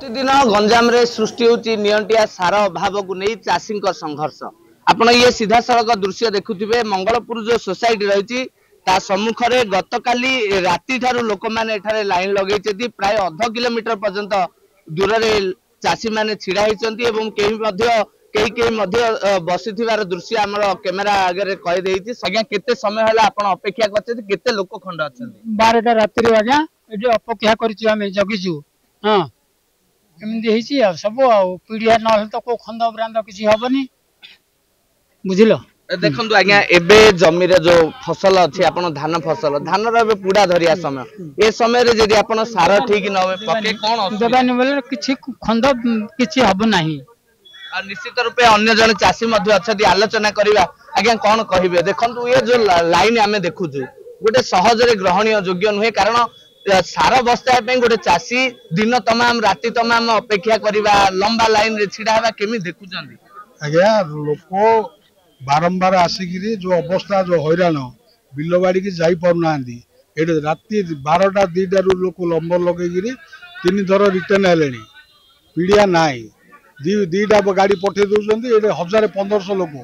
प्रतिदिन गंजाम रे सृष्टि होची नियंटिया सार अभाव को नहीं चाषी संघर्ष। आपण ये सीधा सड़क दृश्य देखुथिबे मंगलपुर जो सोसाइटी रही ता सम्मुख रे गतकाली राति ठारू लोक माने एठारे लाइन लगेइछथि प्राय अध किलोमीटर पर्यंत दूर रे चाषी माने छिड़ा हिचंती एवं केही मध्य बसिथिबार दृश्य हमर कैमरा आगे रे कहि देइछि। सग्या केते समय हला आपण अपेक्षा करछथि केते लोक खंड अछथि 12टा राति रे आज्ञा एठी अपेक्षा करिछु हमें जगिछु। हां एमती सब पीढ़िया ना तो को खंद ब्रांद किसी हेनी बुझिल। देखु आज्ञा एबे जमी रे जो फसल अच्छी आपण धान फसल धान रे पुड़ा धरिया समय ए समय रे जदी आपण सार ठीक न होवे पके कोन देबानी बोले किछि खंद किछि हब नाही। आ निश्चित रूपे अन्य जन चासी मध्ये अछथि आलोचना करिवा आज्ञा कोन कहिबे। देखंतु ये जो लाइन आमे देखुछु गोटे सहज रे ग्रहणीय योग्य नुहे कारण सार बस्ता गोटे चाषी दिन तमाम राति तमाम अपेक्षा करिवा लंबा लाइन रे छिड़ा हेबा केमि देखुचंदी आज्ञा लोक बारंबार आसिकी जो अवस्था जो हैरान बिलबाड़ी की जाई पारुनांदी एटे राति 12टा 2टा लोक लंबर लगे 3 थर रिटर्न हेले पीड़िया नाई 2टा गाड़ी पठे दौरान 1000-1500 लोक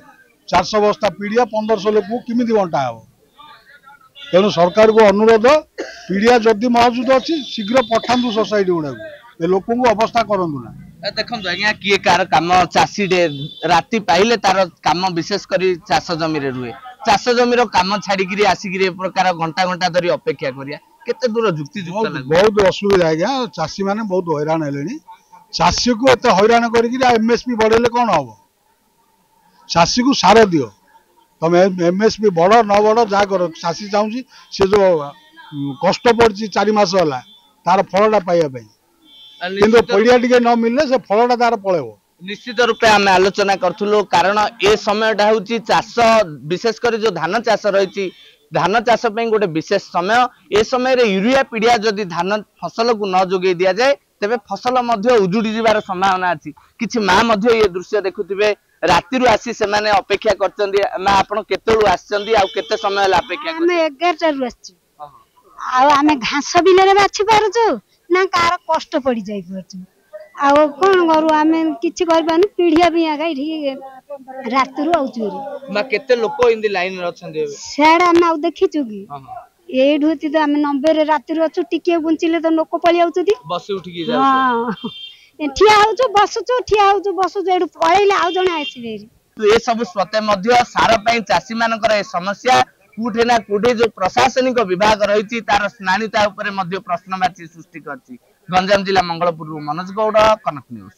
400 बस्ता पीड़िया 1500 लोक किमी बंटा हे। तेणु सरकार को अनुरोध पीड़िया जदि मौजूद अच्छी शीघ्र पठातु सोसाइटी गुड़ा लोक अवस्था करूँ ना। देखो आज्ञा किए कार काम चाषी राति पाइले तार काम विशेष करी चाष जमी रे रुए चाष जमीर काम छाड़ी आसिक प्रकार घंटा घंटा धरी अपेक्षा करिया केते दूर जुक्ति बहुत असुविधा आज्ञा चाषी मैंने बहुत हैरान हेले चाषी को एत हैरान करएमएसपी बढ़ेले कौन हम चाषी को सार दियो तुम एमएसपी बड़ न बड़ जहाँ कर चाषी चाहूँ से जो कष्ट पड़ी 4 मास है तार फलटा पाइबा किंतु पड़िया टिके न मिलले से फलटा तार पळेबो। निश्चित रूपे आम आलोचना करूँ कारण ए समयटा हूँ चाष विशेष कर जो धान चाष रही धान चाष गोटे विशेष समय ए समय रे यूरिया पीड़िया जदि धान फसल को न जोगे दि जाए तेबे फसल उजुड़ी जीवार संभावना अच्छी। किछि माँ ये दृश्य देखुथिबे राति आसी से माने अपेक्षा करछन्ती माँ आपण केतेलु आछन्ती आ केते समय हला अपेक्षा हम 11टा रु आछी आ हमें घास बिलरे बाछि पारुछु ना कार कष्ट पड़ी जाई पारुछु आ कोन करू हमें किछि करबानी पीढ़िया भी आगा इठी राति रु आउछु माँ केते लोक इंदी लाइन रे अछन्ती सेड हम आ देखिछु की ए ढुती तो हमें 90 रे राति रु अछु टिके गुंचिले तो लोक पळि आउछुती बस उठी की जाउ हां ठिया होछु बसुछु ठिया होछु बसुछु एडु पळैले आ जणे आसीबे ए सब स्वते मध्य सार पई चासी मानकर ए समस्या कुठे ना कुठे जो प्रशासनिक विभाग रही तार स्नानिता उपरे मध्य प्रश्नवाची सृष्टि करछि। गंजाम जिला मंगलपुर मनोज गौड़, कनक न्यूज।